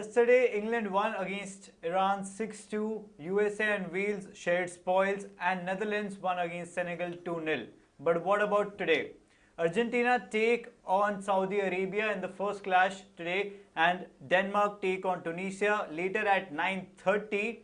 Yesterday, England won against Iran 6-2, USA and Wales shared spoils, and Netherlands won against Senegal 2-0. But what about today? Argentina take on Saudi Arabia in the first clash today, and Denmark take on Tunisia later at 9:30.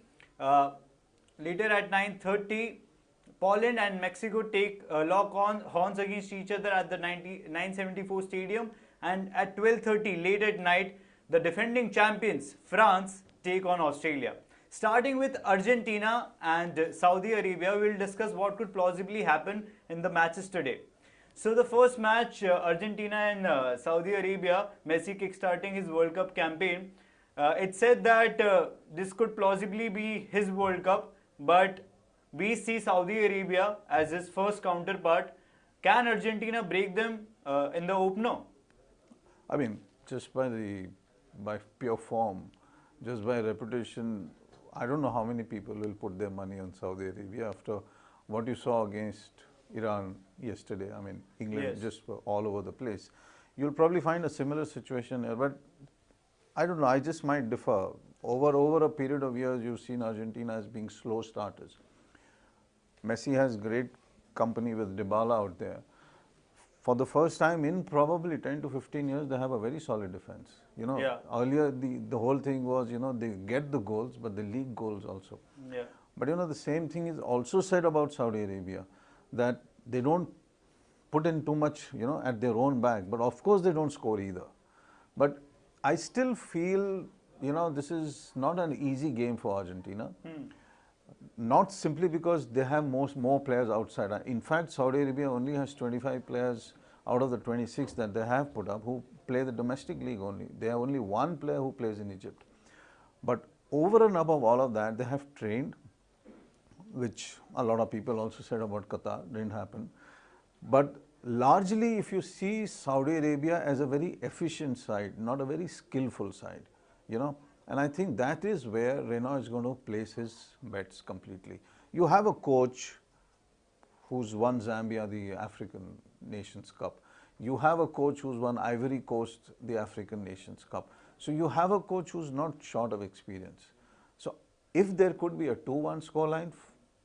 Poland and Mexico take lock on horns against each other at the 974 stadium, and at 12:30 late at night, the defending champions France take on Australia. Starting with Argentina and Saudi Arabia, we will discuss what could plausibly happen in the matches today. So the first match, Argentina and Saudi Arabia, Messi kickstarting his World Cup campaign. It said that this could plausibly be his World Cup, but we see Saudi Arabia as his first counterpart. Can Argentina break them in the opener? I mean, just by pure form, just by reputation, I don't know how many people will put their money on Saudi Arabia after what you saw against Iran yesterday. I mean, England just were all over the place. You'll probably find a similar situation here, but I don't know, I just might differ. Over a period of years, you've seen Argentina as being slow starters. Messi has great company with Dybala out there. For the first time in probably 10 to 15 years, they have a very solid defense. You know, earlier the whole thing was, you know, they get the goals, but they leak goals also. Yeah. But you know, the same thing is also said about Saudi Arabia, that they don't put in too much, you know, at their own back. But of course, they don't score either. But I still feel, you know, this is not an easy game for Argentina. Not simply because they have more players outside. In fact, Saudi Arabia only has 25 players out of the 26 that they have put up who play the domestic league only. They have only one player who plays in Egypt. But over and above all of that, they have trained, which a lot of people also said about Qatar, didn't happen. But largely, if you see Saudi Arabia as a very efficient side, not a very skillful side, you know. And I think that is where Renault is going to place his bets completely. You have a coach who's won Zambia the African Nations Cup. You have a coach who's won Ivory Coast the African Nations Cup. So you have a coach who's not short of experience. So if there could be a 2-1 scoreline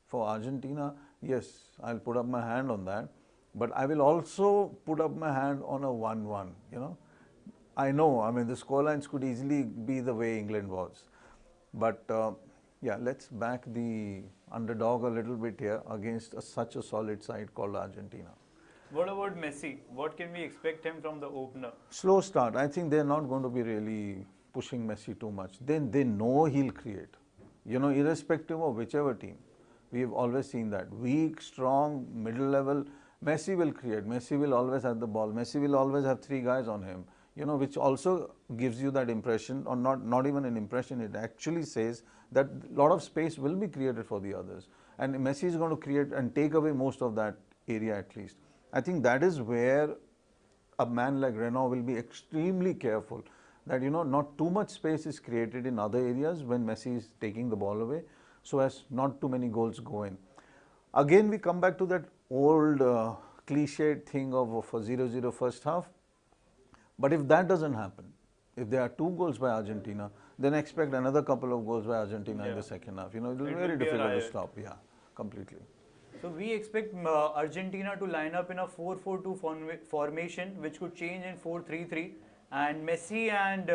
for Argentina, yes, I'll put up my hand on that. But I will also put up my hand on a 1-1, you know. I know, I mean, the scorelines could easily be the way England was. But yeah, let's back the underdog a little bit here against such a solid side called Argentina. What about Messi? What can we expect him from the opener? Slow start. I think they're not going to be really pushing Messi too much. Then they know he'll create. You know, irrespective of whichever team. We've always seen that. Weak, strong, middle level. Messi will create. Messi will always have the ball. Messi will always have 3 guys on him. You know, which also gives you that impression, or not even an impression, it actually says that a lot of space will be created for the others. And Messi is going to create and take away most of that area at least. I think that is where a man like Renault will be extremely careful that, you know, not too much space is created in other areas when Messi is taking the ball away, so as not too many goals go in. Again, we come back to that old cliched thing of a 0-0 first half. But if that doesn't happen, if there are 2 goals by Argentina, then expect another couple of goals by Argentina in the second half. You know, it will be very difficult to stop. Yeah, completely. So we expect Argentina to line up in a 4-4-2 formation, which could change in 4-3-3. And Messi and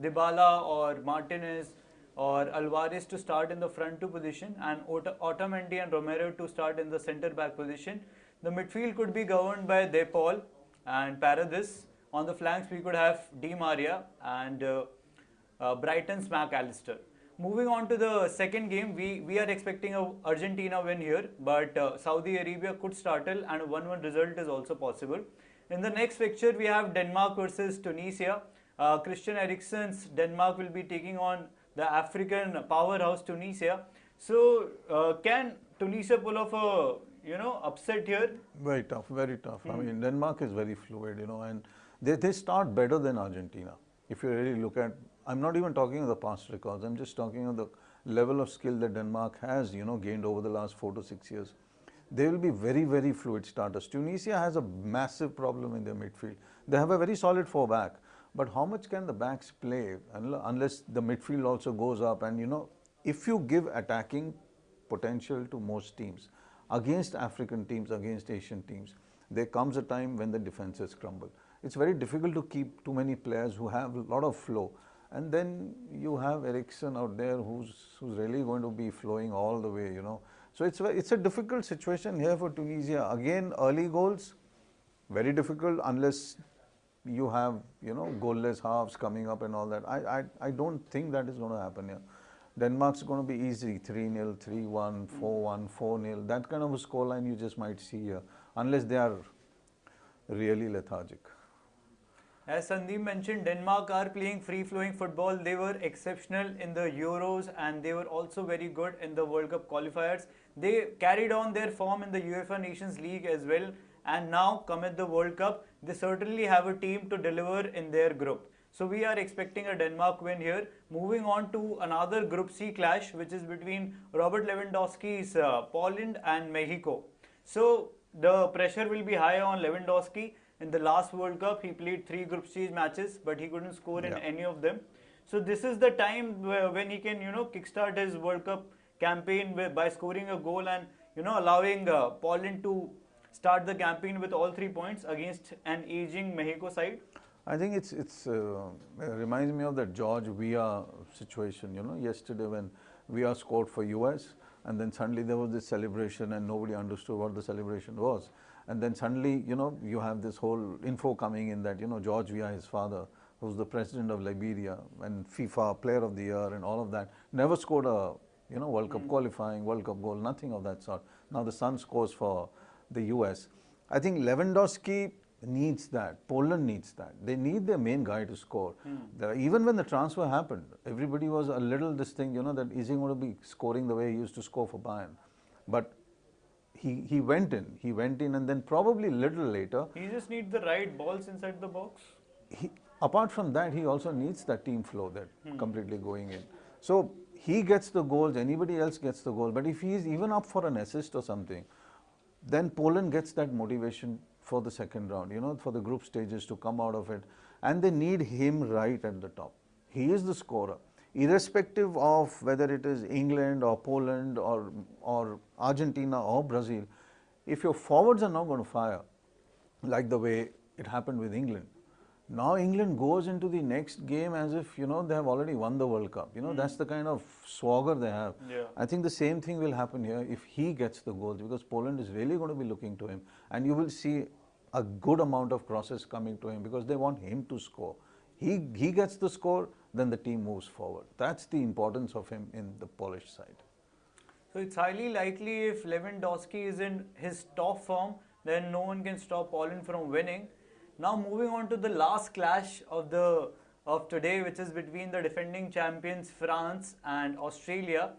Dybala or Martinez or Alvarez to start in the front 2 position, and Otamendi and Romero to start in the centre back position. The midfield could be governed by De Paul and Paredes. On the flanks, we could have Di Maria and Brighton's McAllister. Moving on to the second game, we are expecting a Argentina win here, but Saudi Arabia could startle, and a 1-1 result is also possible. In the next fixture, we have Denmark versus Tunisia. Christian Eriksen's Denmark will be taking on the African powerhouse Tunisia. So, can Tunisia pull off a, you know, upset here? Very tough, very tough. I mean, Denmark is very fluid, you know, and they start better than Argentina. If you really look at, I'm not even talking of the past records, I'm just talking of the level of skill that Denmark has, you know, gained over the last 4 to 6 years. They will be very, very fluid starters. Tunisia has a massive problem in their midfield. They have a very solid 4-back, But how much can the backs play unless the midfield also goes up? And if you give attacking potential to most teams, against African teams, against Asian teams, there comes a time when the defenses crumble. It's very difficult to keep too many players who have a lot of flow. And then you have Eriksen out there who's really going to be flowing all the way, So it's a difficult situation here for Tunisia. Again, early goals, very difficult unless you have, goalless halves coming up and all that. I don't think that is going to happen here. Denmark's going to be easy, 3-0, 3-1, 4-1, 4-0. That kind of a scoreline you just might see here, unless they are really lethargic. As Sundeep mentioned, Denmark are playing free-flowing football. They were exceptional in the Euros and they were also very good in the World Cup qualifiers. They carried on their form in the UEFA Nations League as well, and now come at the World Cup. They certainly have a team to deliver in their group. So we are expecting a Denmark win here. Moving on to another Group C clash, which is between Robert Lewandowski's Poland and Mexico. So the pressure will be high on Lewandowski. In the last World Cup, he played 3 group stage matches, but he couldn't score in any of them. So this is the time when he can, kickstart his World Cup campaign by scoring a goal and, allowing Poland to start the campaign with all 3 points against an aging Mexico side. I think it reminds me of that George Weah situation, yesterday when Weah scored for US and then suddenly there was this celebration and nobody understood what the celebration was. And then suddenly, you have this whole info coming in that, George Weah, his father, who's the president of Liberia and FIFA Player of the Year and all of that, never scored a, World Cup qualifying, World Cup goal, nothing of that sort. Now the son scores for the US. I think Lewandowski needs that. Poland needs that. They need their main guy to score. Even when the transfer happened, everybody was a little distinct, that is he going to be scoring the way he used to score for Bayern? But he went in and then probably a little later. He just needs the right balls inside the box. Apart from that, he also needs that team flow that completely going in. So he gets the goals, anybody else gets the goal. But if he is even up for an assist or something, then Poland gets that motivation for the second round, for the group stages to come out of it. And they need him right at the top. He is the scorer. Irrespective of whether it is England or Poland or Argentina or Brazil, if your forwards are not going to fire, like the way it happened with England, now England goes into the next game as if, they have already won the World Cup. That's the kind of swagger they have. Yeah. I think the same thing will happen here if he gets the goals, because Poland is really going to be looking to him. And you will see a good amount of crosses coming to him because they want him to score. He gets the score, then the team moves forward. That's the importance of him in the Polish side. So it's highly likely if Lewandowski is in his top form, then no one can stop Poland from winning. Now moving on to the last clash of today, which is between the defending champions France and Australia.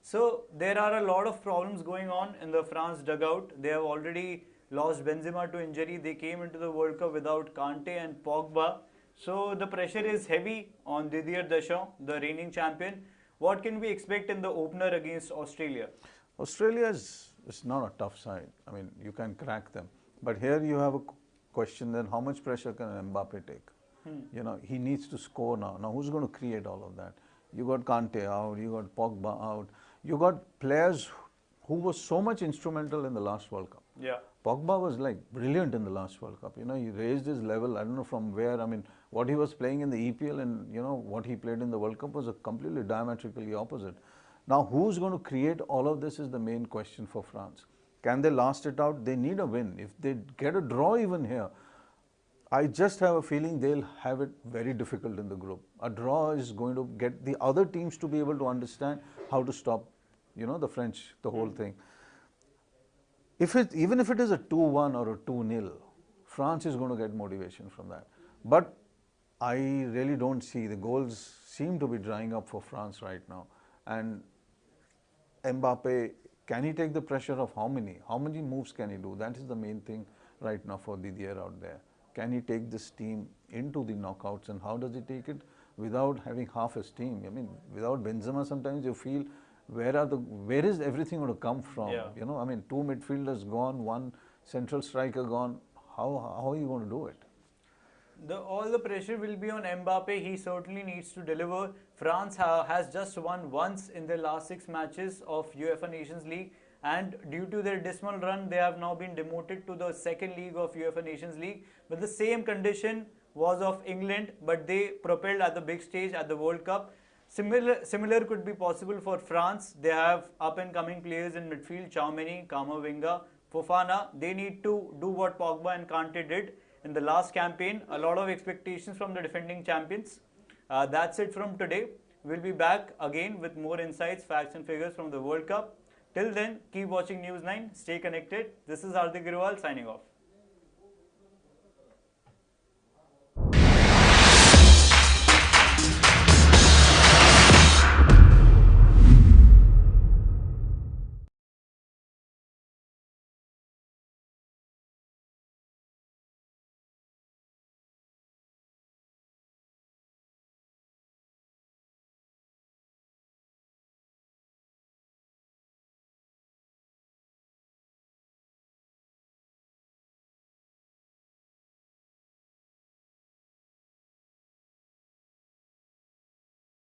So there are a lot of problems going on in the France dugout. They have already lost Benzema to injury. They came into the World Cup without Kante and Pogba. So the pressure is heavy on Didier Deschamps, the reigning champion. What can we expect in the opener against Australia? Australia is not a tough side. I mean, you can crack them. But here you have a question then, how much pressure can Mbappe take? He needs to score now. Now, who's going to create all of that? You got Kante out, you got Pogba out. You got players who were so much instrumental in the last World Cup. Yeah. Pogba was like brilliant in the last World Cup. He raised his level. I don't know from where. I mean, what he was playing in the EPL and, what he played in the World Cup was a completely diametrically opposite. Now, who's going to create all of this is the main question for France. Can they last it out? They need a win. If they get a draw even here, I just have a feeling they'll have it very difficult in the group. A draw is going to get the other teams to be able to understand how to stop, the French, the whole thing. Even if it is a 2-1 or a 2-0, France is going to get motivation from that. But I really don't see, the goals seem to be drying up for France right now. And Mbappe, can he take the pressure of how many? How many moves can he do? That is the main thing right now for Didier out there. Can he take this team into the knockouts, and how does he take it without having half his team? I mean, without Benzema, sometimes you feel, where is everything going to come from? Yeah. I mean, 2 midfielders gone, 1 central striker gone. How are you going to do it? All the pressure will be on Mbappe. He certainly needs to deliver. France has just won once in their last 6 matches of UEFA Nations League, and due to their dismal run, they have now been demoted to the second league of UEFA Nations League. But the same condition was of England, but they propelled at the big stage at the World Cup. Similar could be possible for France. They have up-and-coming players in midfield: Tchouaméni, Kamavinga, Fofana. They need to do what Pogba and Kante did in the last campaign. A lot of expectations from the defending champions. That's it from today. We'll be back again with more insights, facts and figures from the World Cup. Till then, keep watching News 9. Stay connected. This is Hardik Agrawal signing off.